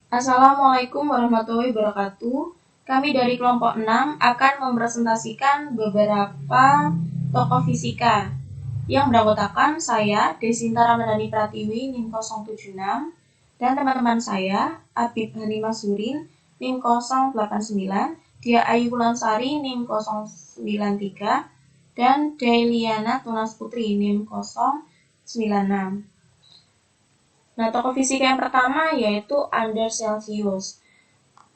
Assalamualaikum warahmatullahi wabarakatuh. Kami dari kelompok 6 akan mempresentasikan beberapa tokoh fisika yang beranggotakan saya, Desinta Ramadhani Pratiwi, NIM 076, dan teman-teman saya, Abib Hani Masurin, NIM 089, Dia Ayu Wulansari, NIM 093, dan Dailiana Tunas Putri, NIM 096. Nah, tokoh fisika yang pertama yaitu Anders Celsius.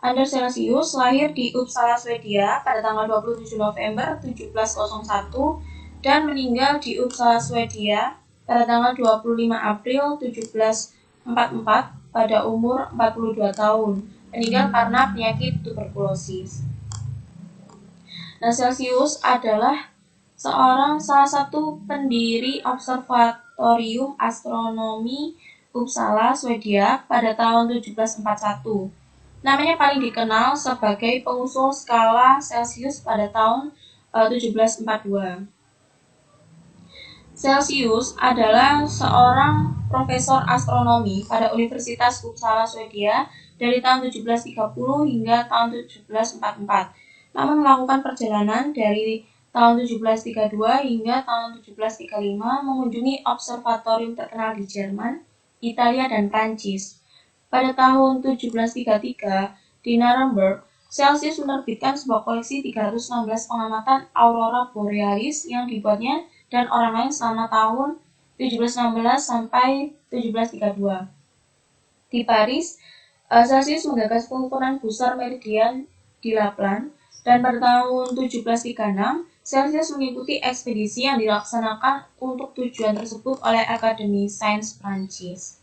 Anders Celsius lahir di Uppsala, Swedia pada tanggal 27 November 1701 dan meninggal di Uppsala, Swedia pada tanggal 25 April 1744 pada umur 42 tahun. Meninggal karena penyakit tuberkulosis. Nah, Celsius adalah salah satu pendiri Observatorium Astronomi Uppsala, Swedia pada tahun 1741. Namanya paling dikenal sebagai pengusul skala Celsius pada tahun 1742. Celsius adalah seorang profesor astronomi pada Universitas Uppsala, Swedia dari tahun 1730 hingga tahun 1744. Namun melakukan perjalanan dari tahun 1732 hingga tahun 1735 mengunjungi observatorium terkenal di Jerman, Italia, dan Prancis. Pada tahun 1733 di Nuremberg, Celsius menerbitkan sebuah koleksi 316 pengamatan aurora borealis yang dibuatnya dan orang lain selama tahun 1716 sampai 1732. Di Paris, Celsius menggagas pengukuran pusar meridian di Lapland, dan pada tahun 1736, Celsius mengikuti ekspedisi yang dilaksanakan untuk tujuan tersebut oleh Akademi Sains Prancis.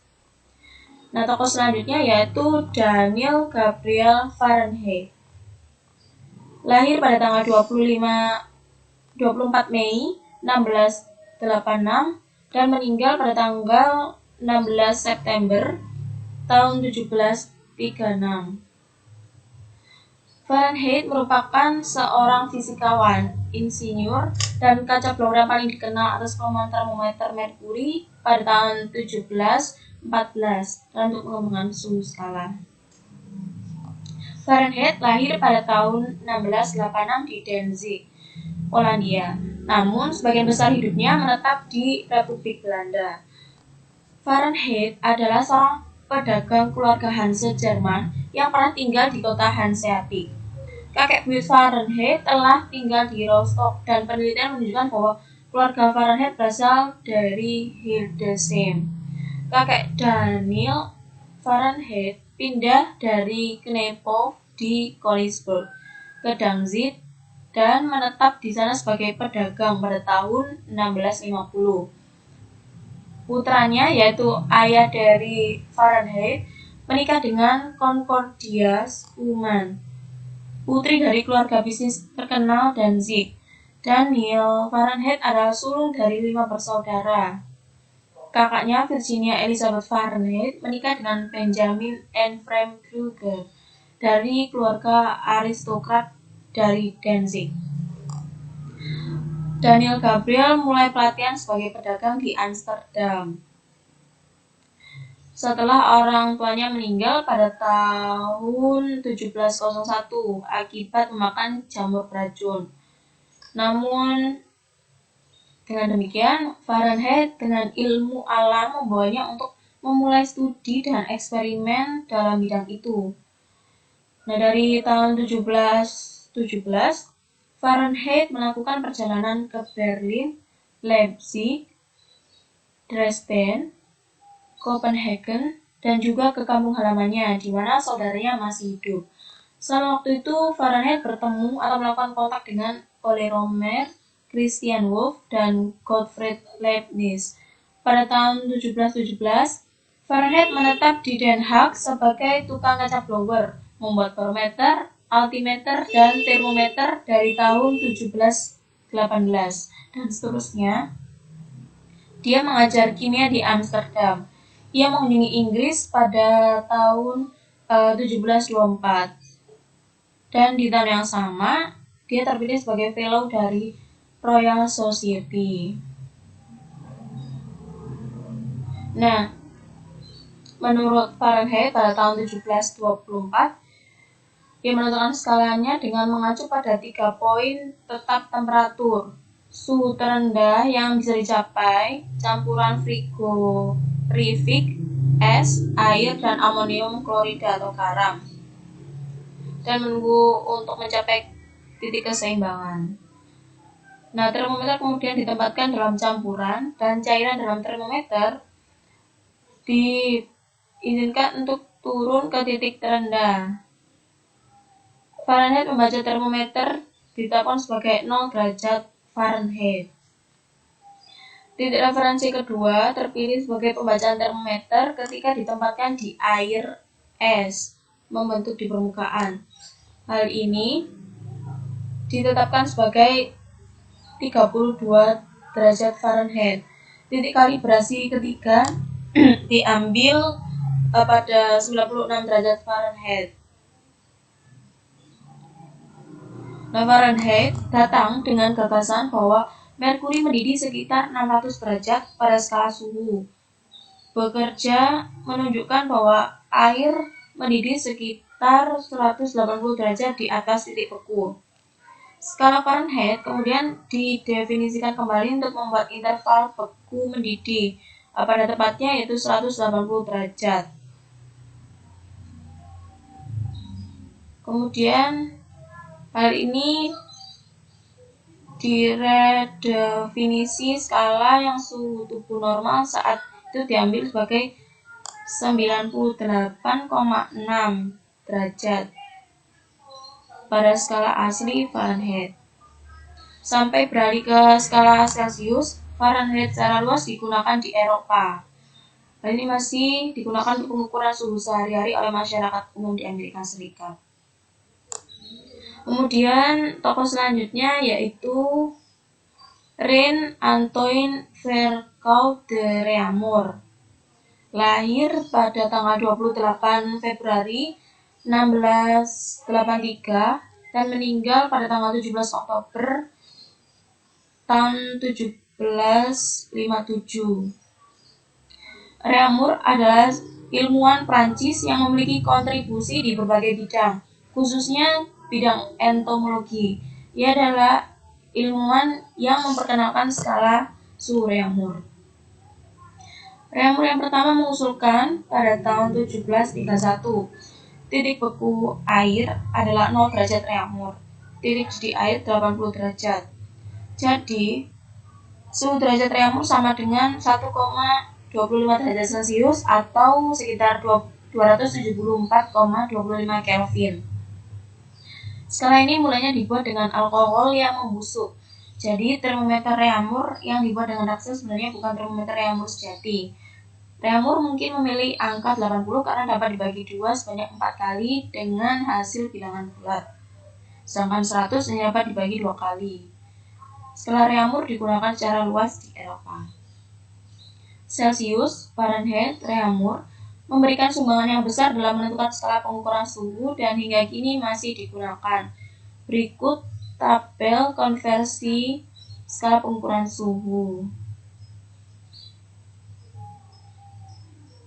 Nah, tokoh selanjutnya yaitu Daniel Gabriel Fahrenheit. Lahir pada tanggal 24 Mei 1686 dan meninggal pada tanggal 16 September tahun 1736. Fahrenheit merupakan seorang fisikawan, insinyur, dan kaca blowers yang paling dikenal atas penemuan termometer merkuri pada tahun 1714 dan untuk pengembangan suhu skala. Fahrenheit lahir pada tahun 1686 di Danzig, Polandia. Namun, sebagian besar hidupnya menetap di Republik Belanda. Fahrenheit adalah seorang pedagang keluarga Hanse Jerman yang pernah tinggal di kota Hanseatic. Kakek buyut Fahrenheit telah tinggal di Rostock, dan penelitian menunjukkan bahwa keluarga Fahrenheit berasal dari Hildesheim. Kakek Daniel Fahrenheit pindah dari Kneiphof di Koenigsberg ke Danzig dan menetap di sana sebagai pedagang pada tahun 1650. Putranya, yaitu ayah dari Fahrenheit, menikah dengan Concordia Schumann, putri dari keluarga bisnis terkenal Danzig. Daniel Fahrenheit adalah sulung dari 5 bersaudara. Kakaknya, Virginia Elizabeth Fahrenheit, menikah dengan Benjamin Ephraim Kruger dari keluarga aristokrat dari Danzig. Daniel Gabriel mulai pelatihan sebagai pedagang di Amsterdam setelah orang tuanya meninggal pada tahun 1701 akibat memakan jamur beracun. Namun, dengan demikian, Fahrenheit dengan ilmu alam membawanya untuk memulai studi dan eksperimen dalam bidang itu. Nah, dari tahun 1717, Fahrenheit melakukan perjalanan ke Berlin, Leipzig, Dresden, Copenhagen, dan juga ke kampung halamannya, di mana saudaranya masih hidup. Selama waktu itu, Fahrenheit bertemu atau melakukan kontak dengan Ole Romer, Christian Wolff, dan Gottfried Leibniz. Pada tahun 1717, Fahrenheit menetap di Den Haag sebagai tukang kaca blower, membuat barometer, altimeter, dan termometer dari tahun 1718, dan seterusnya. Dia mengajar kimia di Amsterdam. Ia mengunjungi Inggris pada tahun 1724. Dan di tahun yang sama, dia terpilih sebagai fellow dari Royal Society. Nah, menurut Fahrenheit pada tahun 1724, dia menentukan skalanya dengan mengacu pada 3 poin tetap temperatur. Suhu terendah yang bisa dicapai campuran frigorifik, es, air, dan amonium klorida atau garam, dan menunggu untuk mencapai titik keseimbangan. Nah, termometer kemudian ditempatkan dalam campuran dan cairan dalam termometer diizinkan untuk turun ke titik terendah. Fahrenheit membaca termometer ditetapkan sebagai 0 derajat Fahrenheit. Titik referensi kedua terpilih sebagai pembacaan termometer ketika ditempatkan di air es membentuk di permukaan. Hal ini ditetapkan sebagai 32 derajat Fahrenheit. Titik kalibrasi ketiga diambil pada 96 derajat Fahrenheit. Nah, Fahrenheit datang dengan gagasan bahwa merkuri mendidih sekitar 600 derajat pada skala suhu. Bekerja menunjukkan bahwa air mendidih sekitar 180 derajat di atas titik beku. Skala Fahrenheit kemudian didefinisikan kembali untuk membuat interval beku mendidih pada tepatnya yaitu 180 derajat. Kemudian hal ini diredefinisi skala yang suhu tubuh normal saat itu diambil sebagai 98,6 derajat pada skala asli Fahrenheit. Sampai beralih ke skala Celsius, Fahrenheit secara luas digunakan di Eropa. Hal ini masih digunakan untuk pengukuran suhu sehari-hari oleh masyarakat umum di Amerika Serikat. Kemudian tokoh selanjutnya yaitu Reine Antoine Vercaut de Reaumur. Lahir pada tanggal 28 Februari 1683 dan meninggal pada tanggal 17 Oktober tahun 1757. Reaumur adalah ilmuwan Prancis yang memiliki kontribusi di berbagai bidang, khususnya bidang entomologi. Ia adalah ilmuwan yang memperkenalkan skala suhu Reaumur. Reaumur yang pertama mengusulkan pada tahun 1731, titik beku air adalah 0 derajat Reaumur, titik didih air 80 derajat. Jadi, suhu derajat Reaumur sama dengan 1,25 derajat Celcius atau sekitar 274,25 Kelvin. Skala ini mulanya dibuat dengan alkohol yang membusuk. Jadi, termometer Reaumur yang dibuat dengan raksa sebenarnya bukan termometer Reaumur sejati. Reaumur mungkin memilih angka 80 karena dapat dibagi 2 sebanyak 4 kali dengan hasil bilangan bulat. Sedangkan 100 hanya dapat dibagi 2 kali. Skala Reaumur digunakan secara luas di Eropa. Celsius, Fahrenheit, Reaumur memberikan sumbangan yang besar dalam menentukan skala pengukuran suhu dan hingga kini masih digunakan. Berikut tabel konversi skala pengukuran suhu.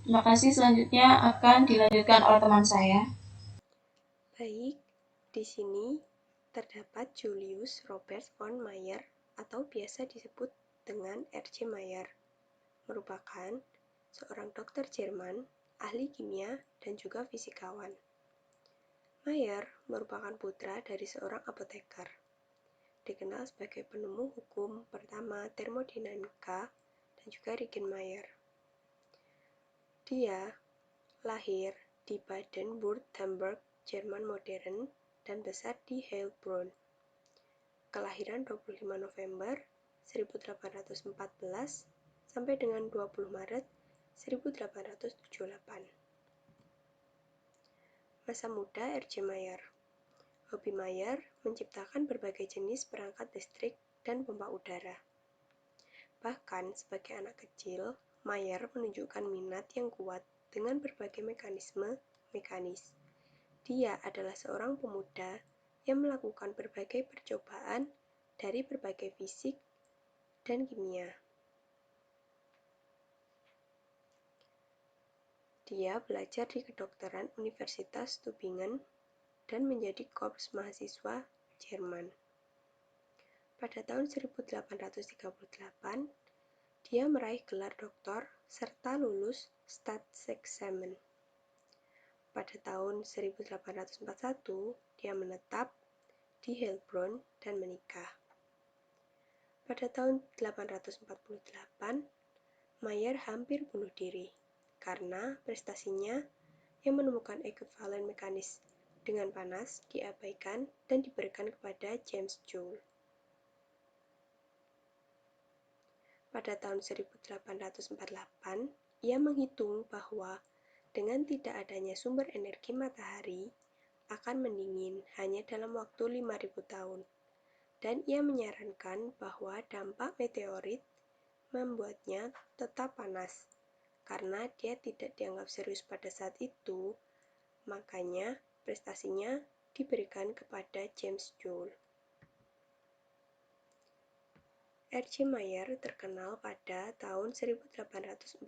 Terima kasih, selanjutnya akan dilanjutkan oleh teman saya. Baik, di sini terdapat Julius Robert von Mayer atau biasa disebut dengan R.J. Mayer, merupakan seorang dokter Jerman, ahli kimia, dan juga fisikawan. Mayer merupakan putra dari seorang apoteker, dikenal sebagai penemu hukum pertama termodinamika dan juga Regen Mayer. Dia lahir di Baden-Württemberg, Jerman modern, dan besar di Heilbronn. Kelahiran 25 November 1814 sampai dengan 20 Maret 1878. Masa muda R.J. Mayer. Hobi Mayer menciptakan berbagai jenis perangkat listrik dan pompa udara. Bahkan sebagai anak kecil, Mayer menunjukkan minat yang kuat dengan berbagai mekanisme mekanis. Dia adalah seorang pemuda yang melakukan berbagai percobaan dari berbagai fisik dan kimia. Dia belajar di kedokteran Universitas Tübingen dan menjadi korps mahasiswa Jerman. Pada tahun 1838, dia meraih gelar doktor serta lulus Staatsexamen. Pada tahun 1841, dia menetap di Heilbronn dan menikah. Pada tahun 1848, Mayer hampir bunuh diri karena prestasinya yang menemukan ekuivalen mekanis dengan panas diabaikan dan diberikan kepada James Joule. Pada tahun 1848, ia menghitung bahwa dengan tidak adanya sumber energi matahari akan mendingin hanya dalam waktu 5.000 tahun, dan ia menyarankan bahwa dampak meteorit membuatnya tetap panas. Karena dia tidak dianggap serius pada saat itu, makanya prestasinya diberikan kepada James Joule. R.J. Mayer terkenal pada tahun 1840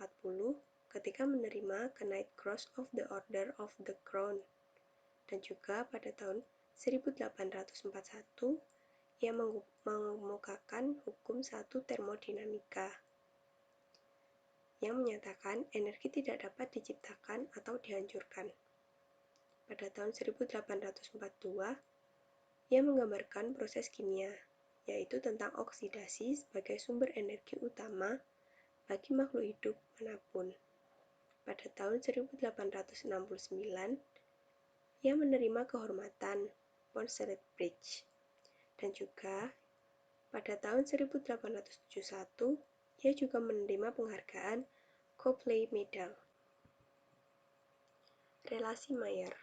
ketika menerima Knight Cross of the Order of the Crown, dan juga pada tahun 1841 ia mengemukakan hukum satu termodinamika yang menyatakan energi tidak dapat diciptakan atau dihancurkan. Pada tahun 1842, ia menggambarkan proses kimia, yaitu tentang oksidasi sebagai sumber energi utama bagi makhluk hidup manapun. Pada tahun 1869, ia menerima kehormatan Ponsonby Bridge, dan juga pada tahun 1871, ia juga menerima penghargaan Copley Medal. Relasi Mayer.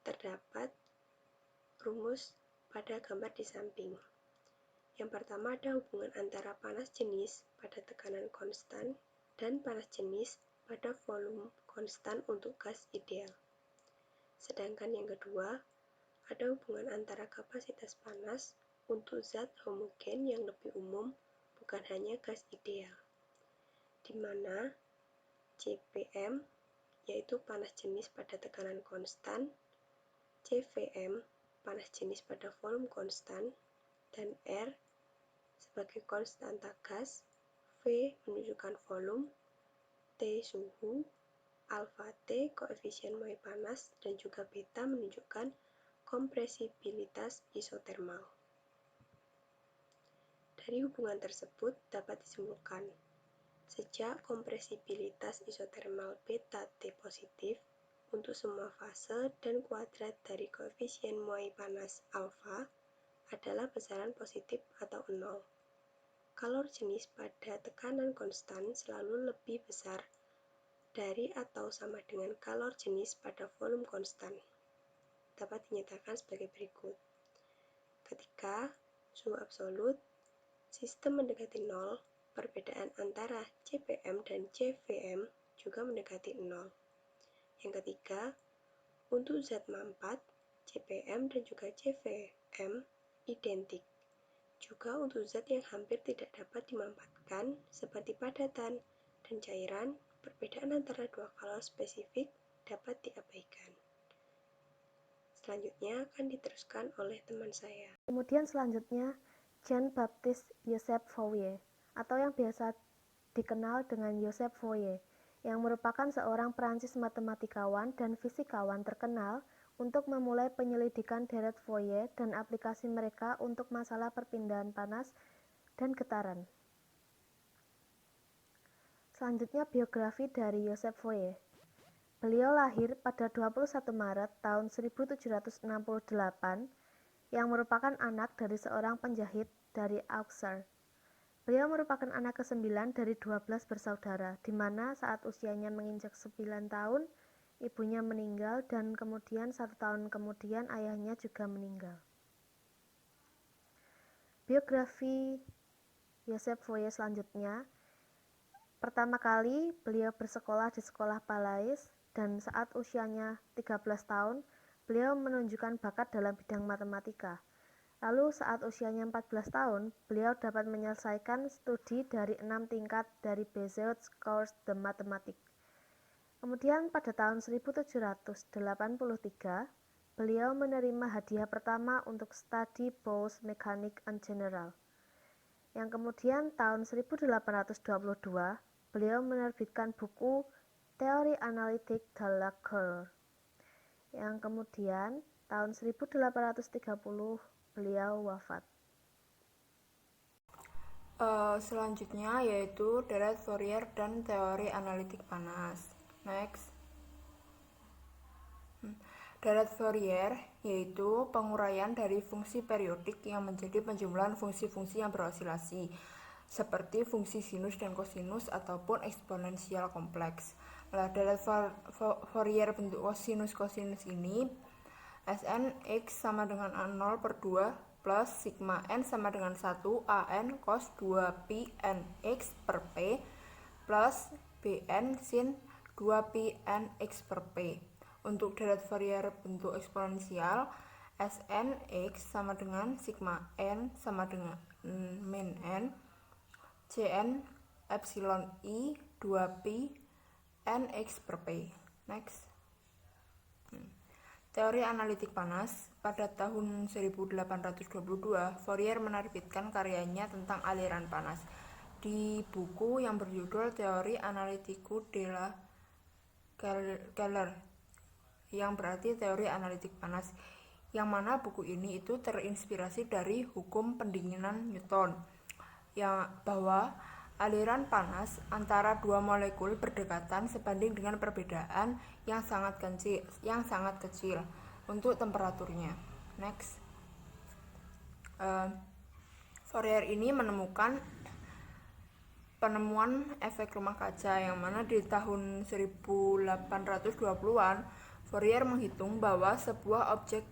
Terdapat rumus pada gambar di samping. Yang pertama ada hubungan antara panas jenis pada tekanan konstan dan panas jenis pada volume konstan untuk gas ideal. Sedangkan yang kedua, ada hubungan antara kapasitas panas untuk zat homogen yang lebih umum, bukan hanya gas ideal, di mana CPM yaitu panas jenis pada tekanan konstan, CVM panas jenis pada volume konstan, dan R sebagai konstanta gas, V menunjukkan volume, T suhu, alfa T koefisien muai panas, dan juga beta menunjukkan kompresibilitas isotermal. Dari hubungan tersebut dapat disimpulkan, sejak kompresibilitas isotermal beta T positif untuk semua fase dan kuadrat dari koefisien muai panas alfa adalah besaran positif atau 0. Kalor jenis pada tekanan konstan selalu lebih besar dari atau sama dengan kalor jenis pada volume konstan. Dapat dinyatakan sebagai berikut. Ketika suhu absolut sistem mendekati 0, perbedaan antara CPM dan CVM juga mendekati 0. Yang ketiga, untuk zat mampat, CPM dan juga CVM identik. Juga untuk zat yang hampir tidak dapat dimampatkan, seperti padatan dan cairan, perbedaan antara dua kalor spesifik dapat diabaikan. Selanjutnya akan diteruskan oleh teman saya. Kemudian selanjutnya, Jean-Baptiste Joseph Fourier, atau yang biasa dikenal dengan Joseph Fourier, yang merupakan seorang Prancis matematikawan dan fisikawan terkenal untuk memulai penyelidikan deret Fourier dan aplikasi mereka untuk masalah perpindahan panas dan getaran. Selanjutnya biografi dari Joseph Fourier. Beliau lahir pada 21 Maret tahun 1768 yang merupakan anak dari seorang penjahit dari Auxerre. Beliau merupakan anak ke-9 dari 12 bersaudara, di mana saat usianya menginjak 9 tahun, ibunya meninggal dan kemudian 1 tahun kemudian ayahnya juga meninggal. Biografi Joseph Fourier selanjutnya. Pertama kali beliau bersekolah di sekolah Palais dan saat usianya 13 tahun, beliau menunjukkan bakat dalam bidang matematika. Lalu saat usianya 14 tahun, beliau dapat menyelesaikan studi dari 6 tingkat dari Bezout's Cours de Mathématiques. Kemudian pada tahun 1783, beliau menerima hadiah pertama untuk studi Bose Mechanique en General. Yang kemudian tahun 1822, beliau menerbitkan buku Teori Analitik de la Couleur. Yang kemudian tahun 1830 beliau wafat. Selanjutnya yaitu deret Fourier dan teori analitik panas. Next. Deret Fourier yaitu penguraian dari fungsi periodik yang menjadi penjumlahan fungsi-fungsi yang berosilasi, seperti fungsi sinus dan kosinus ataupun eksponensial kompleks. Nah, deret Fourier bentuk kosinus-kosinus ini Sn X sama dengan A0 per 2 plus sigma N sama dengan 1 An cos 2 pi N X per P plus Bn sin 2 pi N X per P. Untuk deret Fourier bentuk eksponensial, Sn X sama dengan sigma N sama dengan min N Cn epsilon I 2 pi N X per P. Next. Teori analitik panas. Pada tahun 1822, Fourier menerbitkan karyanya tentang aliran panas di buku yang berjudul Teori Analytique de la Chaleur, yang berarti teori analitik panas, yang mana buku ini itu terinspirasi dari hukum pendinginan Newton, yang bahwa aliran panas antara dua molekul berdekatan sebanding dengan perbedaan yang sangat kecil untuk temperaturnya. Next. Fourier ini menemukan penemuan efek rumah kaca, yang mana di tahun 1820-an Fourier menghitung bahwa sebuah objek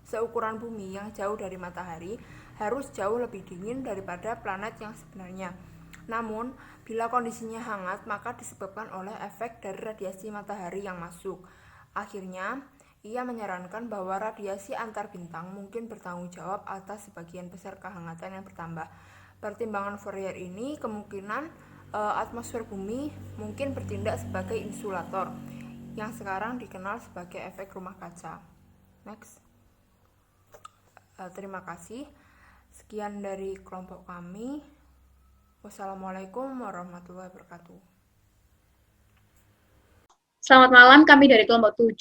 seukuran bumi yang jauh dari matahari harus jauh lebih dingin daripada planet yang sebenarnya. Namun, bila kondisinya hangat, maka disebabkan oleh efek dari radiasi matahari yang masuk. Akhirnya, ia menyarankan bahwa radiasi antar bintang mungkin bertanggung jawab atas sebagian besar kehangatan yang bertambah. Pertimbangan Fourier ini kemungkinan atmosfer bumi mungkin bertindak sebagai insulator, yang sekarang dikenal sebagai efek rumah kaca. Next. Terima kasih. Sekian dari kelompok kami. Wassalamualaikum warahmatullahi wabarakatuh. Selamat malam, kami dari kelompok 7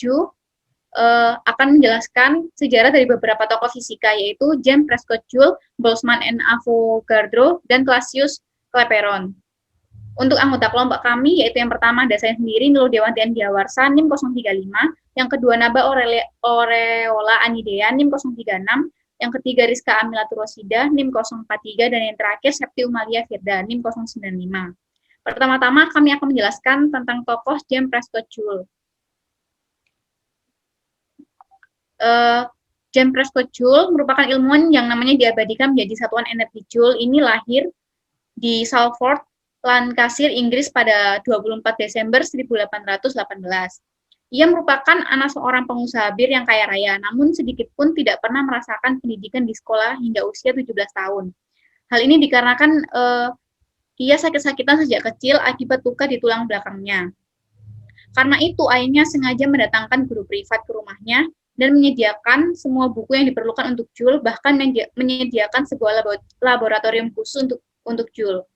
akan menjelaskan sejarah dari beberapa tokoh fisika, yaitu James Prescott Joule, Boltzmann and Avogadro, dan Clausius Clapeyron. Untuk anggota kelompok kami, yaitu yang pertama ada saya sendiri, Nurul Dewantian Diawarsa, NIM 035, yang kedua Naba Aureola Anidea, NIM 036, yang ketiga Rizka Amila Turosida, NIM 043, dan yang terakhir Septi Umalia Firda, NIM 095. Pertama-tama kami akan menjelaskan tentang tokoh James Prescott Joule. James Prescott Joule merupakan ilmuwan yang namanya diabadikan menjadi satuan energi Joule. Ini lahir di Salford, Lancashire, Inggris pada 24 Desember 1818. Ia merupakan anak seorang pengusaha bir yang kaya raya, namun sedikit pun tidak pernah merasakan pendidikan di sekolah hingga usia 17 tahun. Hal ini dikarenakan ia sakit-sakitan sejak kecil akibat luka di tulang belakangnya. Karena itu, ayahnya sengaja mendatangkan guru privat ke rumahnya dan menyediakan semua buku yang diperlukan untuk Joule, bahkan menyediakan sebuah laboratorium khusus untuk Joule.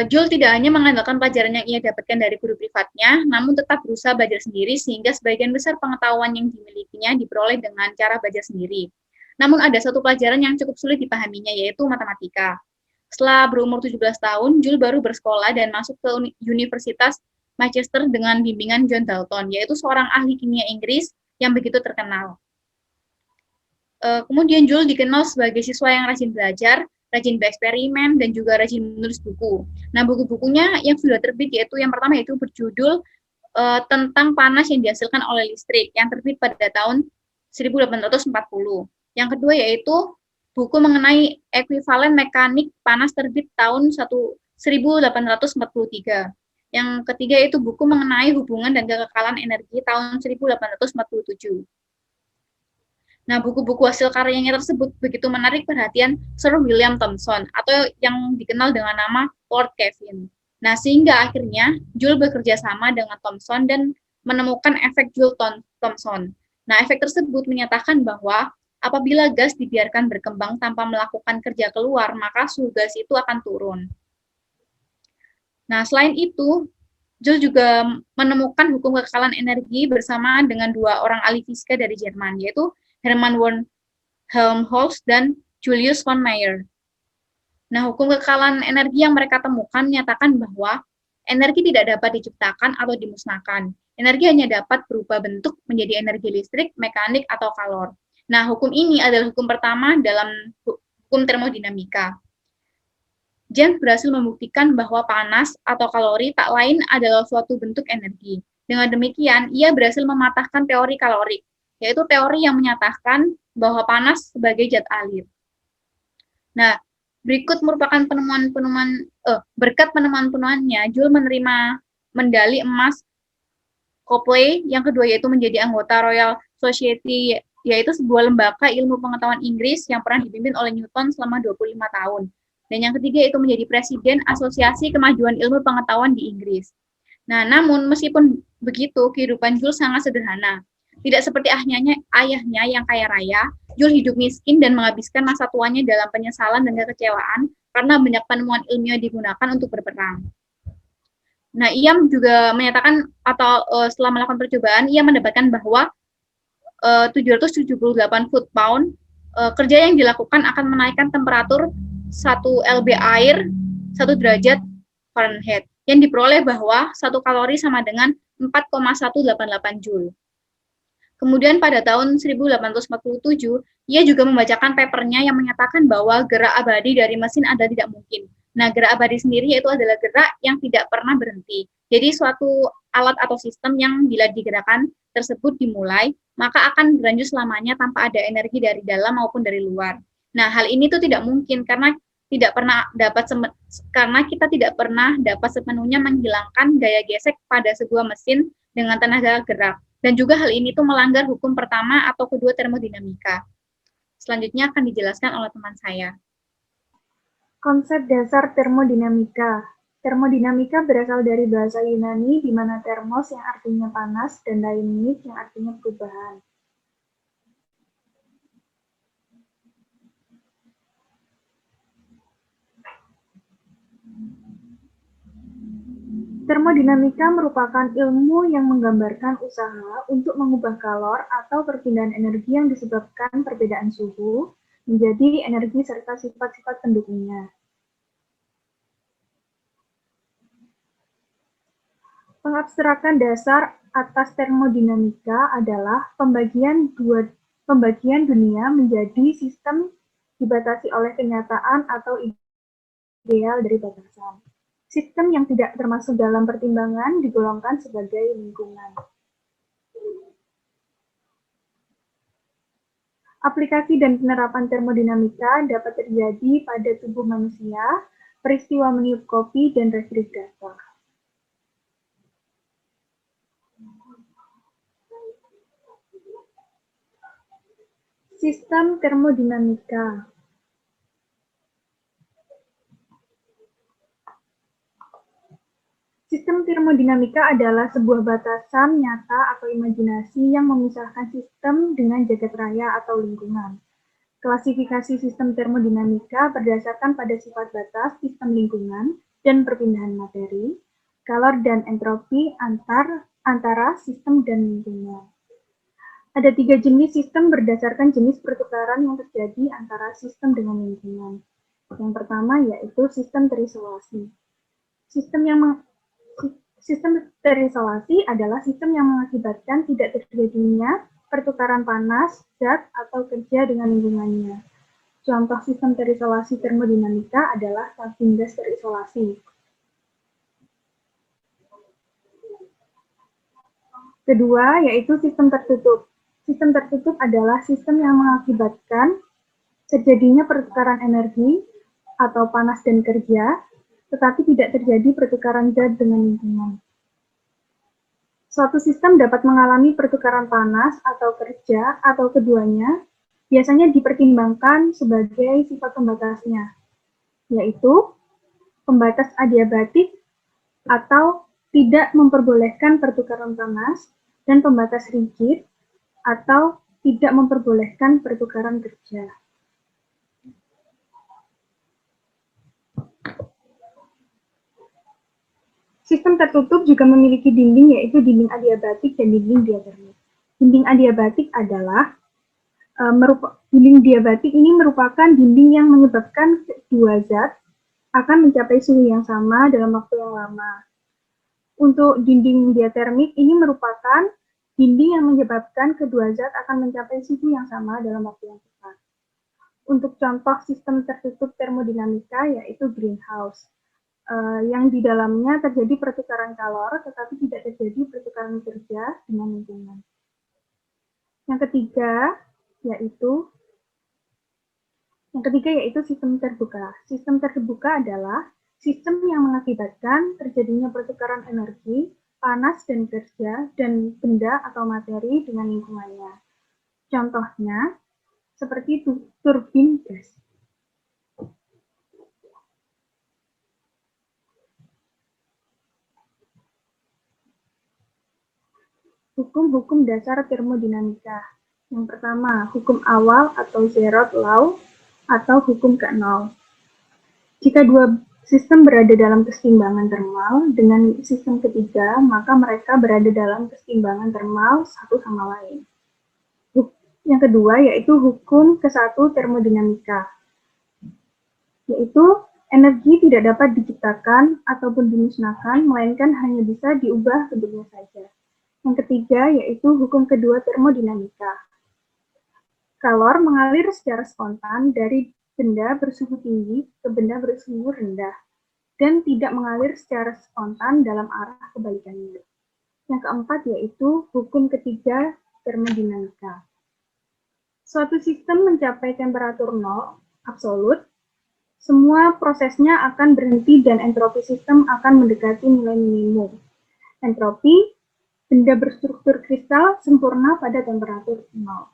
Joule tidak hanya mengandalkan pelajaran yang ia dapatkan dari guru privatnya, namun tetap berusaha belajar sendiri sehingga sebagian besar pengetahuan yang dimilikinya diperoleh dengan cara belajar sendiri. Namun ada satu pelajaran yang cukup sulit dipahaminya, yaitu matematika. Setelah berumur 17 tahun, Joule baru bersekolah dan masuk ke Universitas Manchester dengan bimbingan John Dalton, yaitu seorang ahli kimia Inggris yang begitu terkenal. Kemudian Joule dikenal sebagai siswa yang rajin belajar, rajin bereksperimen, dan juga rajin menulis buku. Nah, buku-bukunya yang sudah terbit yaitu yang pertama yaitu berjudul tentang panas yang dihasilkan oleh listrik, yang terbit pada tahun 1840. Yang kedua yaitu buku mengenai ekuivalen mekanik panas, terbit tahun 1843. Yang ketiga yaitu buku mengenai hubungan dan kekekalan energi tahun 1847. Nah, buku-buku hasil karyanya tersebut begitu menarik perhatian Sir William Thomson atau yang dikenal dengan nama Lord Kelvin. Nah, sehingga akhirnya Joule bekerja sama dengan Thomson dan menemukan efek Joule-Thomson. Nah, efek tersebut menyatakan bahwa apabila gas dibiarkan berkembang tanpa melakukan kerja keluar, maka suhu gas itu akan turun. Nah, selain itu, Joule juga menemukan hukum kekekalan energi bersama dengan dua orang ahli fisika dari Jerman, yaitu Hermann von Helmholtz dan Julius von Mayer. Nah, hukum kekekalan energi yang mereka temukan menyatakan bahwa energi tidak dapat diciptakan atau dimusnahkan. Energi hanya dapat berubah bentuk menjadi energi listrik, mekanik, atau kalor. Nah, hukum ini adalah hukum pertama dalam hukum termodinamika. James berhasil membuktikan bahwa panas atau kalori tak lain adalah suatu bentuk energi. Dengan demikian, ia berhasil mematahkan teori kalorik, yaitu teori yang menyatakan bahwa panas sebagai zat alir. Nah, berikut merupakan berkat penemuan-penemuannya, Joule menerima medali emas Copley, yang kedua yaitu menjadi anggota Royal Society, yaitu sebuah lembaga ilmu pengetahuan Inggris yang pernah dipimpin oleh Newton selama 25 tahun. Dan yang ketiga itu menjadi presiden Asosiasi Kemajuan Ilmu Pengetahuan di Inggris. Nah, namun meskipun begitu, kehidupan Joule sangat sederhana. Tidak seperti ayahnya yang kaya raya, Joule hidup miskin dan menghabiskan masa tuanya dalam penyesalan dan kekecewaan karena banyak penemuan ilmiah digunakan untuk berperang. Nah, ia juga menyatakan atau setelah melakukan percobaan, ia mendapatkan bahwa 778 foot-pound kerja yang dilakukan akan menaikkan temperatur 1 lb air 1 derajat Fahrenheit, yang diperoleh bahwa 1 kalori sama dengan 4,188 Joule. Kemudian pada tahun 1847, ia juga membacakan papernya yang menyatakan bahwa gerak abadi dari mesin adalah tidak mungkin. Nah, gerak abadi sendiri yaitu adalah gerak yang tidak pernah berhenti. Jadi suatu alat atau sistem yang bila digerakkan tersebut dimulai, maka akan berlanjut selamanya tanpa ada energi dari dalam maupun dari luar. Nah, hal ini tuh tidak mungkin karena kita tidak pernah dapat sepenuhnya menghilangkan gaya gesek pada sebuah mesin dengan tenaga gerak. Dan juga hal ini tuh melanggar hukum pertama atau kedua termodinamika. Selanjutnya akan dijelaskan oleh teman saya. Konsep dasar termodinamika. Termodinamika berasal dari bahasa Yunani di mana termos yang artinya panas dan dynamik yang artinya perubahan. Termodinamika merupakan ilmu yang menggambarkan usaha untuk mengubah kalor atau perpindahan energi yang disebabkan perbedaan suhu menjadi energi serta sifat-sifat pendukungnya. Pengabstrakan dasar atas termodinamika adalah pembagian dunia menjadi sistem dibatasi oleh kenyataan atau ideal dari batasan. Sistem yang tidak termasuk dalam pertimbangan digolongkan sebagai lingkungan. Aplikasi dan penerapan termodinamika dapat terjadi pada tubuh manusia, peristiwa meniup kopi, dan refrigerator. Sistem termodinamika. Sistem termodinamika adalah sebuah batasan nyata atau imajinasi yang memisahkan sistem dengan jagat raya atau lingkungan. Klasifikasi sistem termodinamika berdasarkan pada sifat batas sistem lingkungan dan perpindahan materi, kalor dan entropi antara sistem dan lingkungan. Ada 3 jenis sistem berdasarkan jenis pertukaran yang terjadi antara sistem dengan lingkungan. Yang pertama yaitu sistem terisolasi. Sistem terisolasi adalah sistem yang mengakibatkan tidak terjadinya pertukaran panas, zat, atau kerja dengan lingkungannya. Contoh sistem terisolasi termodinamika adalah tabung gas terisolasi. Kedua, yaitu sistem tertutup. Sistem tertutup adalah sistem yang mengakibatkan terjadinya pertukaran energi atau panas dan kerja, tetapi tidak terjadi pertukaran zat dengan lingkungan. Suatu sistem dapat mengalami pertukaran panas atau kerja atau keduanya, biasanya dipertimbangkan sebagai sifat pembatasnya, yaitu pembatas adiabatik atau tidak memperbolehkan pertukaran panas, dan pembatas rigid atau tidak memperbolehkan pertukaran kerja. Sistem tertutup juga memiliki dinding, yaitu dinding adiabatik dan dinding diatermik. Dinding adiabatik adalah dinding diabatik ini merupakan dinding yang menyebabkan dua zat akan mencapai suhu yang sama dalam waktu yang lama. Untuk dinding diatermik ini merupakan dinding yang menyebabkan kedua zat akan mencapai suhu yang sama dalam waktu yang cepat. Untuk contoh sistem tertutup termodinamika yaitu greenhouse, yang di dalamnya terjadi pertukaran kalor tetapi tidak terjadi pertukaran kerja dengan lingkungan. Yang ketiga yaitu sistem terbuka. Sistem terbuka adalah sistem yang mengakibatkan terjadinya pertukaran energi, panas dan kerja, dan benda atau materi dengan lingkungannya. Contohnya seperti turbin gas. Hukum-hukum dasar termodinamika. Yang pertama, hukum awal atau zeroth law atau hukum ke-0. Jika dua sistem berada dalam keseimbangan termal dengan sistem ketiga, maka mereka berada dalam keseimbangan termal satu sama lain. Yang kedua yaitu hukum ke-1 termodinamika, yaitu energi tidak dapat diciptakan ataupun dimusnahkan, melainkan hanya bisa diubah bentuknya saja. Yang ketiga yaitu hukum kedua termodinamika. Kalor mengalir secara spontan dari benda bersuhu tinggi ke benda bersuhu rendah dan tidak mengalir secara spontan dalam arah kebalikannya. Yang keempat yaitu hukum ketiga termodinamika. Suatu sistem mencapai temperatur 0 absolut, semua prosesnya akan berhenti dan entropi sistem akan mendekati nilai minimum. Entropi benda berstruktur kristal sempurna pada temperatur 0.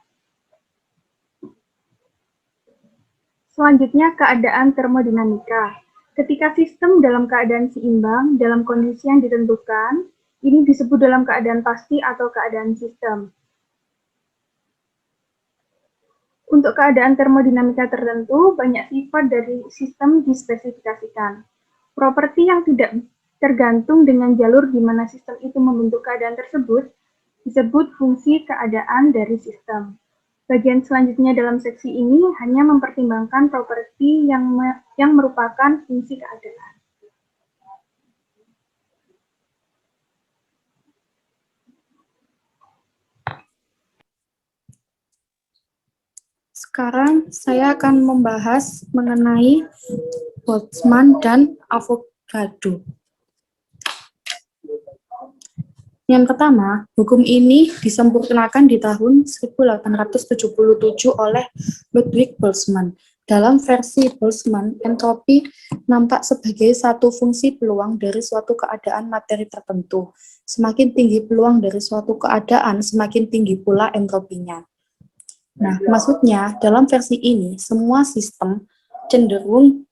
Selanjutnya, keadaan termodinamika. Ketika sistem dalam keadaan seimbang, dalam kondisi yang ditentukan, ini disebut dalam keadaan pasti atau keadaan sistem. Untuk keadaan termodinamika tertentu, banyak sifat dari sistem dispesifikasikan. Properti yang tidak tergantung dengan jalur di mana sistem itu membentuk keadaan tersebut disebut fungsi keadaan dari sistem. Bagian selanjutnya dalam seksi ini hanya mempertimbangkan properti yang merupakan fungsi keadaan. Sekarang saya akan membahas mengenai Boltzmann dan Avogadro. Yang pertama, hukum ini disempurnakan di tahun 1877 oleh Ludwig Boltzmann. Dalam versi Boltzmann, entropi nampak sebagai satu fungsi peluang dari suatu keadaan materi tertentu. Semakin tinggi peluang dari suatu keadaan, semakin tinggi pula entropinya. Nah, maksudnya dalam versi ini, semua sistem cenderung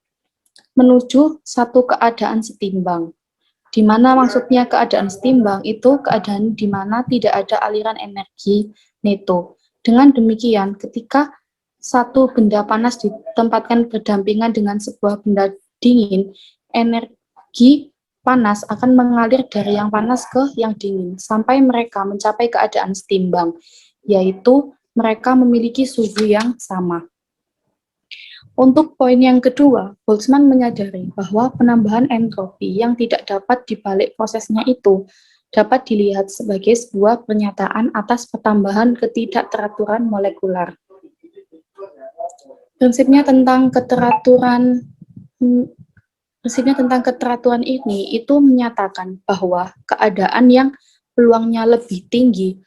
menuju satu keadaan setimbang. Di mana maksudnya keadaan setimbang itu keadaan di mana tidak ada aliran energi neto. Dengan demikian, ketika satu benda panas ditempatkan berdampingan dengan sebuah benda dingin, energi panas akan mengalir dari yang panas ke yang dingin, sampai mereka mencapai keadaan setimbang, yaitu mereka memiliki suhu yang sama. Untuk poin yang kedua, Boltzmann menyadari bahwa penambahan entropi yang tidak dapat dibalik prosesnya itu dapat dilihat sebagai sebuah pernyataan atas pertambahan ketidakteraturan molekular. Prinsipnya tentang keteraturan ini itu menyatakan bahwa keadaan yang peluangnya lebih tinggi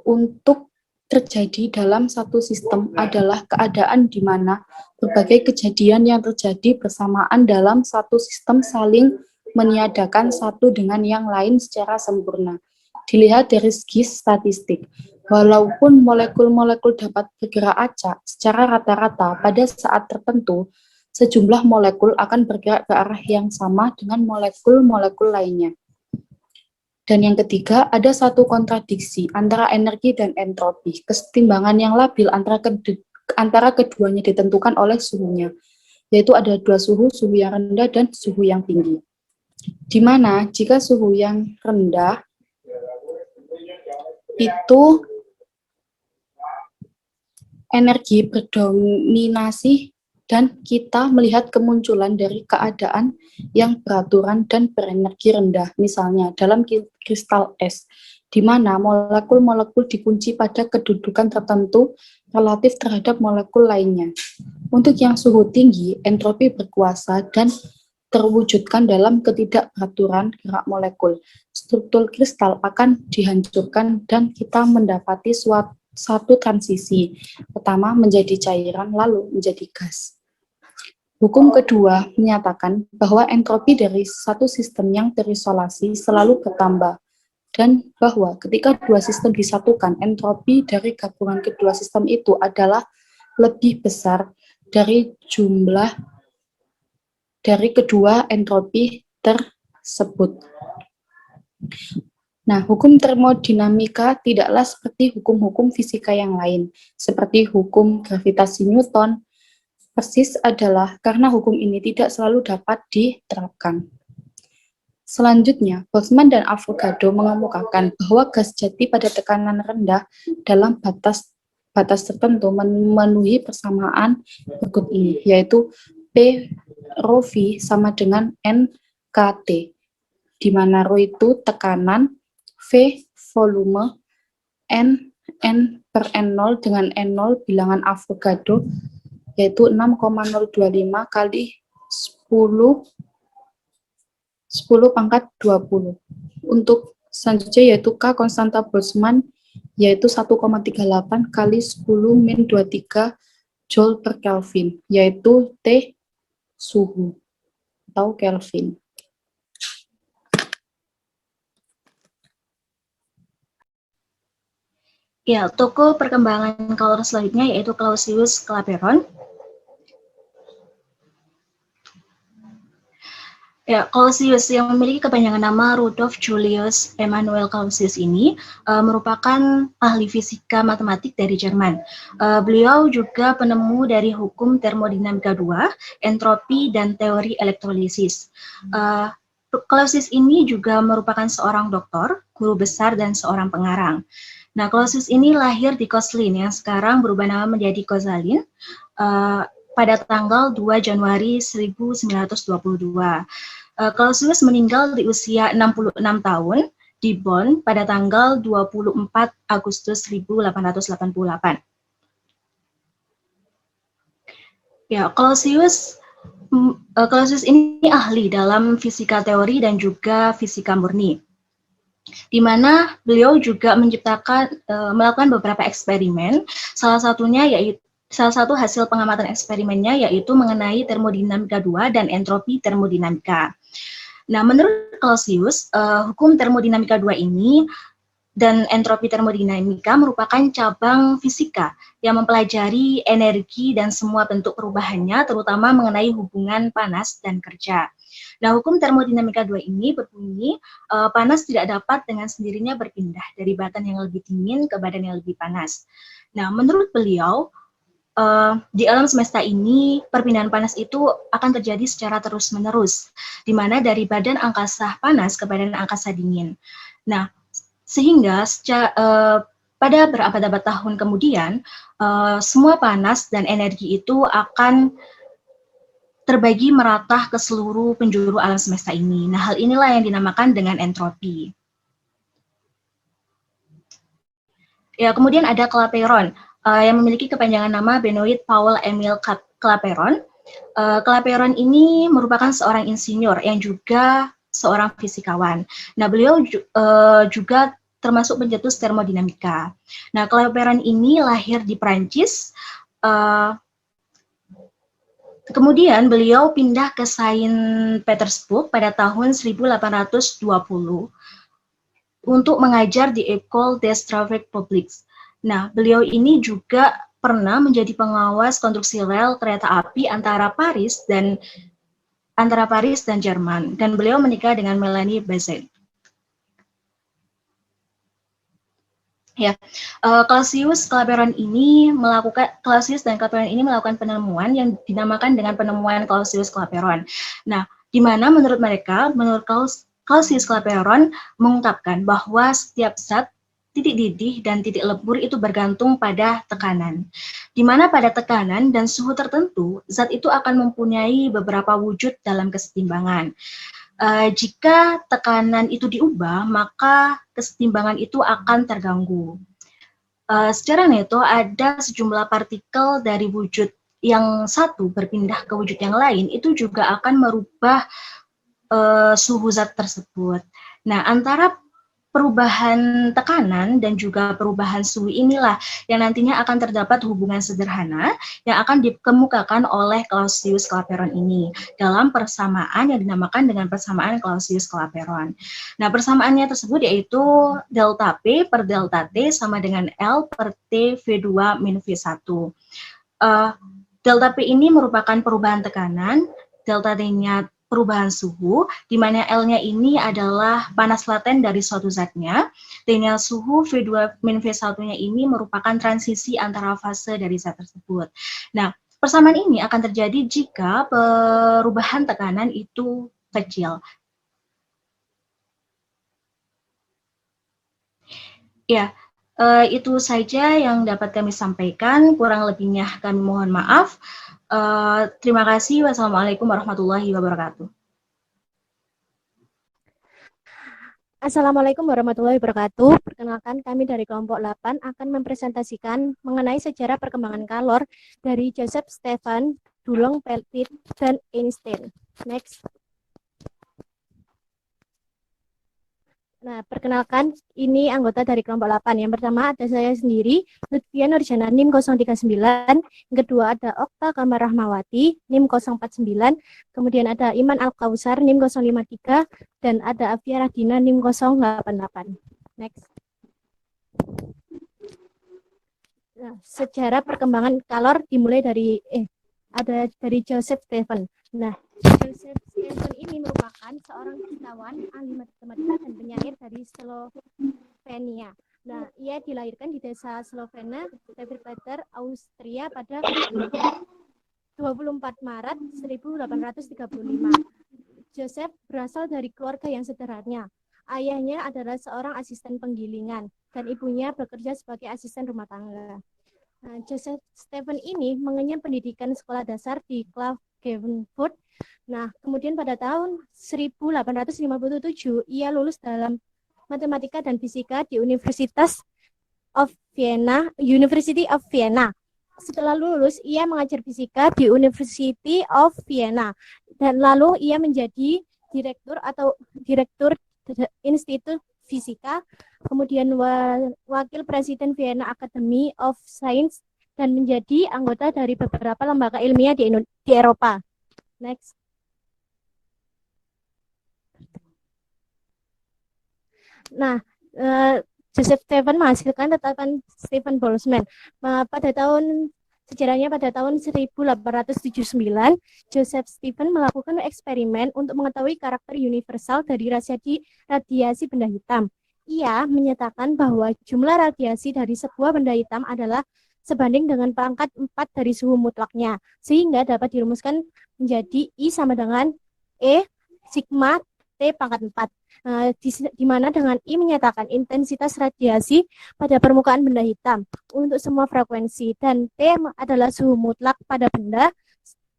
untuk terjadi dalam satu sistem adalah keadaan di mana berbagai kejadian yang terjadi bersamaan dalam satu sistem saling meniadakan satu dengan yang lain secara sempurna. Dilihat dari segi statistik, walaupun molekul-molekul dapat bergerak acak secara rata-rata pada saat tertentu, sejumlah molekul akan bergerak ke arah yang sama dengan molekul-molekul lainnya. Dan yang ketiga, ada satu kontradiksi antara energi dan entropi. Kesetimbangan yang labil antara keduanya ditentukan oleh suhunya, yaitu ada dua suhu yang rendah dan suhu yang tinggi. Di mana jika suhu yang rendah itu energi berdominasi dan kita melihat kemunculan dari keadaan yang beraturan dan berenergi rendah, misalnya dalam kristal es, di mana molekul-molekul dikunci pada kedudukan tertentu relatif terhadap molekul lainnya. Untuk yang suhu tinggi, entropi berkuasa dan terwujudkan dalam ketidakberaturan gerak molekul. Struktur kristal akan dihancurkan dan kita mendapati satu transisi, pertama menjadi cairan, lalu menjadi gas. Hukum kedua menyatakan bahwa entropi dari satu sistem yang terisolasi selalu bertambah, dan bahwa ketika dua sistem disatukan, entropi dari gabungan kedua sistem itu adalah lebih besar dari jumlah dari kedua entropi tersebut. Nah, hukum termodinamika tidaklah seperti hukum-hukum fisika yang lain, seperti hukum gravitasi Newton. Persis adalah karena hukum ini tidak selalu dapat diterapkan. Selanjutnya, Boltzmann dan Avogadro mengemukakan bahwa gas jati pada tekanan rendah dalam batas tertentu memenuhi persamaan berikut ini, yaitu P rho V sama dengan NKT, di mana rho itu tekanan, V volume, N per N0 dengan N0 bilangan Avogadro, yaitu 6,025 kali 10 pangkat 20. Untuk selanjutnya yaitu K konstanta Boltzmann, yaitu 1,38 kali 10 min 23 Joule per Kelvin, yaitu T suhu atau Kelvin. Ya, tokoh perkembangan kalor selanjutnya yaitu Clausius Clapeyron. Ya, Clausius yang memiliki kepanjangan nama Rudolf Julius Emanuel Clausius ini merupakan ahli fisika matematik dari Jerman. Beliau juga penemu dari hukum termodinamika 2, entropi, dan teori elektrolisis. Clausius ini juga merupakan seorang doktor, guru besar, dan seorang pengarang. Nah, Clausius ini lahir di Koszalin yang sekarang berubah nama menjadi Koszalin pada tanggal 2 Januari 1922. Clausius meninggal di usia 66 tahun di Bonn pada tanggal 24 Agustus 1888. Ya, Clausius ini ahli dalam fisika teori dan juga fisika murni, di mana beliau juga melakukan beberapa eksperimen, salah satu hasil pengamatan eksperimennya yaitu mengenai termodinamika 2 dan entropi termodinamika. Nah, menurut Clausius, hukum termodinamika 2 ini dan entropi termodinamika merupakan cabang fisika yang mempelajari energi dan semua bentuk perubahannya, terutama mengenai hubungan panas dan kerja. Nah, hukum termodinamika 2 ini berbunyi panas tidak dapat dengan sendirinya berpindah dari badan yang lebih dingin ke badan yang lebih panas. Nah, menurut beliau, di alam semesta ini perpindahan panas itu akan terjadi secara terus-menerus, di mana dari badan angkasa panas ke badan angkasa dingin. Nah, sehingga pada berabad-abad tahun kemudian, semua panas dan energi itu akan terbagi merata ke seluruh penjuru alam semesta ini. Nah, hal inilah yang dinamakan dengan entropi. Ya, kemudian ada Clapeyron yang memiliki kepanjangan nama Benoit Paul Emile Clapeyron. Clapeyron ini merupakan seorang insinyur yang juga seorang fisikawan. Nah, beliau juga termasuk pencetus termodinamika. Nah, Clapeyron ini lahir di Prancis. Kemudian beliau pindah ke Saint Petersburg pada tahun 1820 untuk mengajar di École des Travaux Publics. Nah, beliau ini juga pernah menjadi pengawas konstruksi rel kereta api antara Paris dan Jerman, dan beliau menikah dengan Melanie Bazet. Ya, Clausius dan Clapeyron ini melakukan penemuan yang dinamakan dengan penemuan Clausius-Clapeyron. Nah, di mana menurut Clausius Clapeyron mengungkapkan bahwa setiap zat, titik didih dan titik lebur itu bergantung pada tekanan. Di mana pada tekanan dan suhu tertentu, zat itu akan mempunyai beberapa wujud dalam kesetimbangan. Jika tekanan itu diubah, maka kesetimbangan itu akan terganggu. Secara neto, ada sejumlah partikel dari wujud yang satu berpindah ke wujud yang lain, itu juga akan merubah suhu zat tersebut. Nah, antara perubahan tekanan dan juga perubahan suhu inilah yang nantinya akan terdapat hubungan sederhana yang akan dikemukakan oleh Clausius-Clapeyron ini dalam persamaan yang dinamakan dengan persamaan Clausius-Clapeyron. Nah, persamaannya tersebut yaitu delta P per delta T sama dengan L per T V2 min V1. Delta P ini merupakan perubahan tekanan, delta T-nya perubahan suhu, di mana L-nya ini adalah panas laten dari suatu zatnya, T-nya suhu, V2 min V1-nya ini merupakan transisi antara fase dari zat tersebut. Nah, persamaan ini akan terjadi jika perubahan tekanan itu kecil. Ya, itu saja yang dapat kami sampaikan, kurang lebihnya kami mohon maaf. Terima kasih. Wassalamualaikum warahmatullahi wabarakatuh. Assalamualaikum warahmatullahi wabarakatuh. Perkenalkan, kami dari kelompok 8 akan mempresentasikan mengenai sejarah perkembangan kalor dari Joseph Stephan, Dulong, Peltier, dan Einstein. Next. Nah, perkenalkan, ini anggota dari kelompok 8. Yang pertama ada saya sendiri, Lutfia Nurjana, NIM 039. Yang kedua ada Okta Kamar Rahmawati, NIM 049. Kemudian ada Iman Al-Kausar, NIM 053. Dan ada Afia Radina, NIM 088. Next. Nah, sejarah perkembangan kalor dimulai dari Joseph Stephan. Nah, Joseph Stephan ini merupakan seorang fisikawan, ahli matematika dan penyair dari Slovenia. Nah, ia dilahirkan di desa Slovenia, Teverpater, Austria pada 24 Maret 1835. Joseph berasal dari keluarga yang sederhana. Ayahnya adalah seorang asisten penggilingan dan ibunya bekerja sebagai asisten rumah tangga. Nah, Joseph Stephan ini mengenyam pendidikan sekolah dasar di Klagenfurt. Nah, kemudian pada tahun 1857 ia lulus dalam matematika dan fisika di University of Vienna. Setelah lulus, ia mengajar fisika di University of Vienna dan lalu ia menjadi direktur Institut Fisika, kemudian wakil presiden Vienna Academy of Science dan menjadi anggota dari beberapa lembaga ilmiah di Eropa. Next. Nah, Joseph Stephan menghasilkan tetapan Stephen Boltzmann. Sejarahnya pada tahun 1879, Joseph Stephan melakukan eksperimen untuk mengetahui karakter universal dari radiasi benda hitam. Ia menyatakan bahwa jumlah radiasi dari sebuah benda hitam adalah sebanding dengan pangkat 4 dari suhu mutlaknya, sehingga dapat dirumuskan menjadi I sama dengan E sigma T pangkat 4. Di mana dengan I menyatakan intensitas radiasi pada permukaan benda hitam untuk semua frekuensi, dan T adalah suhu mutlak pada benda,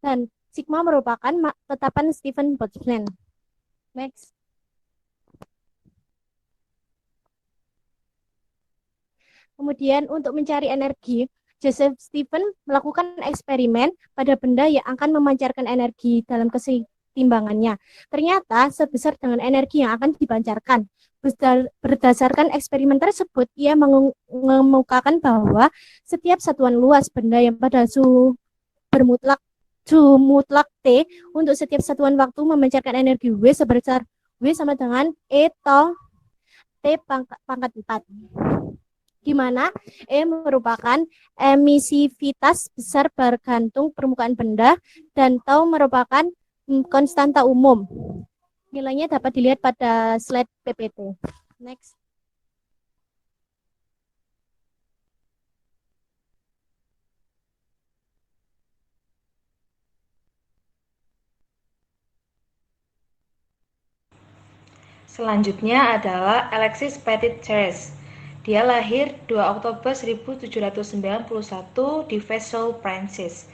dan sigma merupakan tetapan Stephen Boltzmann. Next. Kemudian untuk mencari energi, Joseph Stephan melakukan eksperimen pada benda yang akan memancarkan energi dalam keseimbangannya. Ternyata sebesar dengan energi yang akan dipancarkan. Berdasarkan eksperimen tersebut, ia mengemukakan bahwa setiap satuan luas benda yang pada suhu mutlak T untuk setiap satuan waktu memancarkan energi W sebesar W sama dengan E T pangkat 4. di mana E merupakan emisivitas besar bergantung permukaan benda dan tau merupakan konstanta umum. Nilainya dapat dilihat pada slide PPT. Next. Selanjutnya adalah Alexis Petit-Thérèse. Dia lahir 2 Oktober 1791 di Vesoul, Prancis,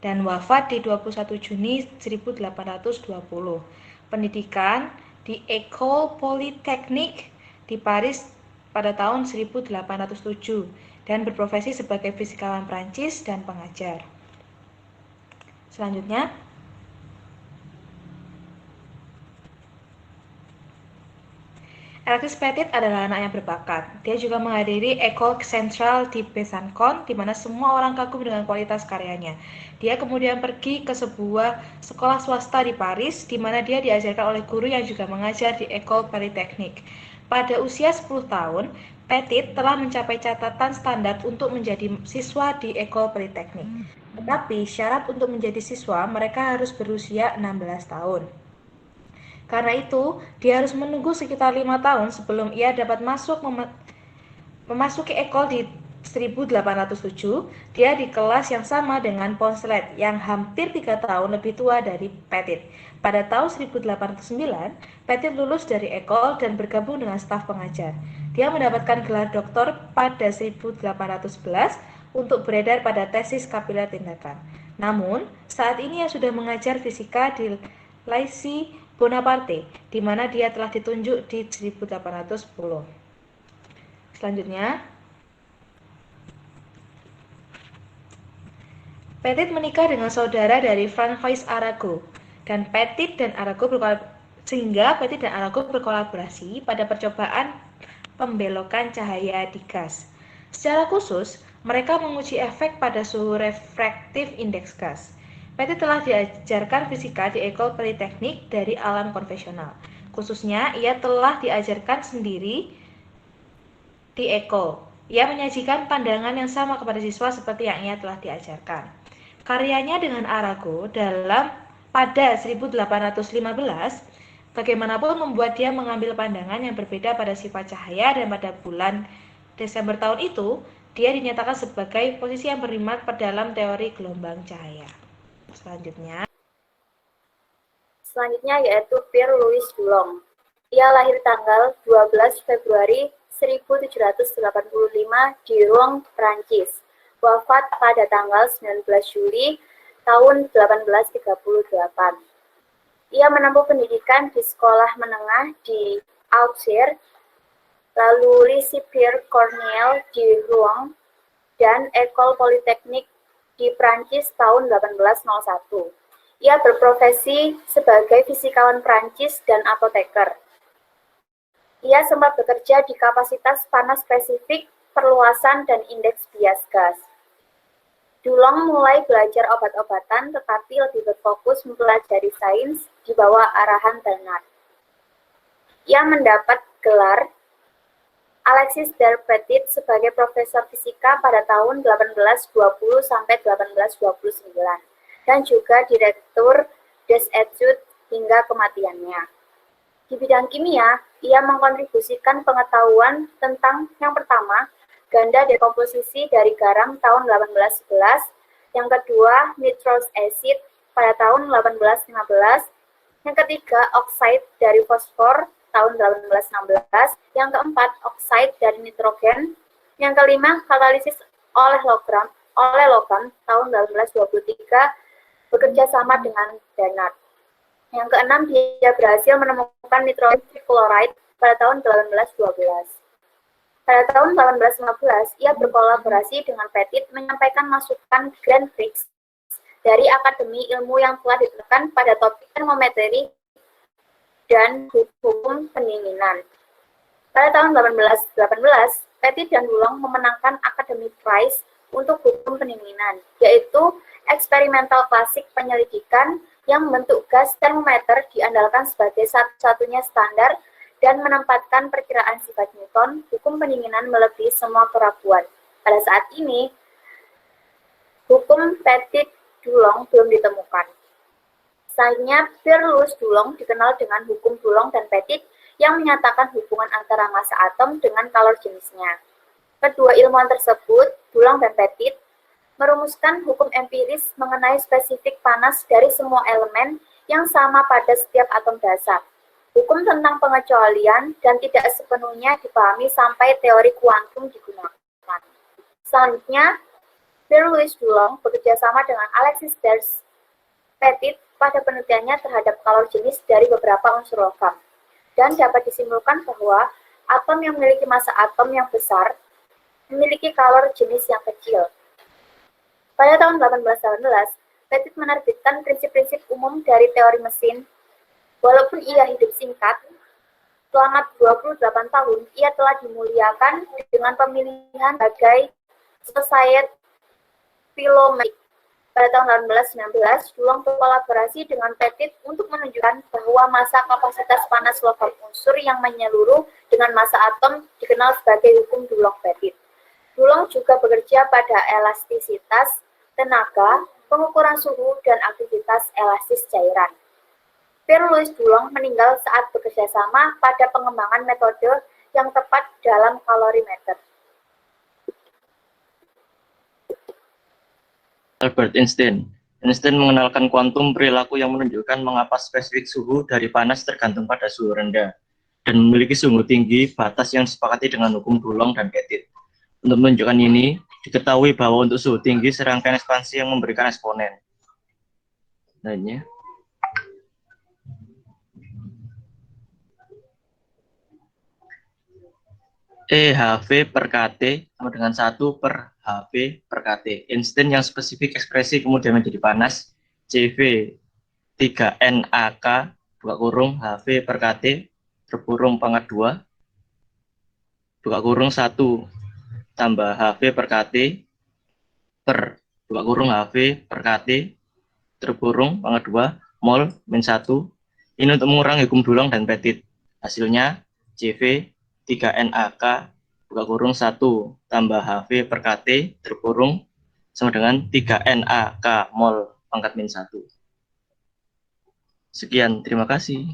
dan wafat di 21 Juni 1820. Pendidikan di École Polytechnique di Paris pada tahun 1807 dan berprofesi sebagai fisikawan Prancis dan pengajar. Selanjutnya, Alexis Petit adalah anak yang berbakat. Dia juga menghadiri École Centrale de Besançon, di mana semua orang kagum dengan kualitas karyanya. Dia kemudian pergi ke sebuah sekolah swasta di Paris, di mana dia diajarkan oleh guru yang juga mengajar di École Polytechnique. Pada usia 10 tahun, Petit telah mencapai catatan standar untuk menjadi siswa di École Polytechnique. Tetapi syarat untuk menjadi siswa, mereka harus berusia 16 tahun. Karena itu, dia harus menunggu sekitar 5 tahun sebelum ia dapat memasuki ekol di 1807. Dia di kelas yang sama dengan Poncelet yang hampir 3 tahun lebih tua dari Petit. Pada tahun 1809, Petit lulus dari ekol dan bergabung dengan staf pengajar. Dia mendapatkan gelar doktor pada 1811 untuk beredar pada tesis kapiler tindakan. Namun, saat ini ia sudah mengajar fisika di Lycée Bonaparte, di mana dia telah ditunjuk di 1810. Selanjutnya, Petit menikah dengan saudara dari François Arago, dan Petit dan Arago berkolaborasi pada percobaan pembelokan cahaya di gas. Secara khusus, mereka menguji efek pada suhu refraktif indeks gas. Petit telah diajarkan fisika di École Polytechnique dari alam konvensional. Khususnya, ia telah diajarkan sendiri di École. Ia menyajikan pandangan yang sama kepada siswa seperti yang ia telah diajarkan. Karyanya dengan Arago pada 1815, bagaimanapun membuat dia mengambil pandangan yang berbeda pada sifat cahaya, dan pada bulan Desember tahun itu, dia dinyatakan sebagai posisi yang berimat dalam teori gelombang cahaya. Selanjutnya yaitu Pierre-Louis Coulomb. Ia lahir tanggal 12 Februari 1785 di Rouen, Prancis. Wafat pada tanggal 19 Juli tahun 1838. Ia menempuh pendidikan di sekolah menengah di Auxerre, lalu Lycée Pierre Corneille di Rouen, dan École Polytechnique di Prancis tahun 1801. Ia berprofesi sebagai fisikawan Prancis dan apoteker. Ia sempat bekerja di kapasitas panas spesifik, perluasan, dan indeks bias gas. Coulomb mulai belajar obat-obatan, tetapi lebih berfokus mempelajari sains di bawah arahan Bernard. Ia mendapat gelar Alexis de Petit sebagai profesor fisika pada tahun 1820 sampai 1829 dan juga direktur des études hingga kematiannya. Di bidang kimia, ia mengkontribusikan pengetahuan tentang yang pertama, ganda dekomposisi dari garam tahun 1811, yang kedua, nitrous acid pada tahun 1815, yang ketiga, oksida dari fosfor tahun 1816, yang keempat, oksida dari nitrogen, yang kelima, katalisis oleh logam tahun 1823, bekerja sama dengan Bernard. Yang keenam, dia berhasil menemukan nitrogen trichloride pada tahun 1812. Pada tahun 1815, ia berkolaborasi dengan Petit menyampaikan masukan Grand Prix dari Akademi Ilmu yang telah ditemukan pada topik termometri dan hukum pendinginan. Pada tahun 1818, Petit dan Coulomb memenangkan Academy Prize untuk hukum pendinginan, yaitu eksperimental klasik penyelidikan yang membentuk gas termometer diandalkan sebagai satu-satunya standar dan menempatkan perkiraan sifat Newton, hukum pendinginan melebihi semua keraguan. Pada saat ini, hukum Petit-Dulong belum ditemukan. Selanjutnya, Pierre-Louis Dulong dikenal dengan hukum Dulong dan Petit yang menyatakan hubungan antara massa atom dengan kalor jenisnya. Kedua ilmuwan tersebut, Dulong dan Petit, merumuskan hukum empiris mengenai spesifik panas dari semua elemen yang sama pada setiap atom dasar. Hukum tentang pengecualian dan tidak sepenuhnya dipahami sampai teori kuantum digunakan. Selanjutnya, Pierre-Louis Dulong bekerjasama dengan Alexis Ders Petit pada penelitiannya terhadap kalor jenis dari beberapa unsur logam. Dan dapat disimpulkan bahwa atom yang memiliki massa atom yang besar memiliki kalor jenis yang kecil. Pada tahun 1818, Petit menerbitkan prinsip-prinsip umum dari teori mesin. Walaupun ia hidup singkat, selama 28 tahun, ia telah dimuliakan dengan pemilihan sebagai Societe Philomelique. Pada tahun 1819, Dulong berkolaborasi dengan Petit untuk menunjukkan bahwa massa kapasitas panas logam unsur yang menyeluruh dengan massa atom dikenal sebagai hukum Dulong-Petit. Dulong juga bekerja pada elastisitas, tenaga, pengukuran suhu, dan aktivitas elastis cairan. Pierre-Louis Dulong meninggal saat bekerja sama pada pengembangan metode yang tepat dalam kalorimeter. Albert Einstein. Einstein mengenalkan kuantum perilaku yang menunjukkan mengapa spesifik suhu dari panas tergantung pada suhu rendah dan memiliki suhu tinggi batas yang disepakati dengan hukum Dulong dan Petit. Untuk menunjukkan ini, diketahui bahwa untuk suhu tinggi serangkaian ekspansi yang memberikan eksponen. Lainnya. EHV per KT sama dengan 1 per HV per KT. Einstein yang spesifik ekspresi kemudian menjadi panas, CV 3NAK buka kurung HV per KT terkurung pangkat 2 buka kurung 1 tambah HV per KT per buka kurung HV per KT terkurung pangkat 2 mol min 1. Ini untuk mengurangi hukum Dulong dan Petit. Hasilnya CV 3NAK buka kurung 1 tambah HV per KT terkurung sama dengan 3NAK mol pangkat min 1. Sekian, terima kasih.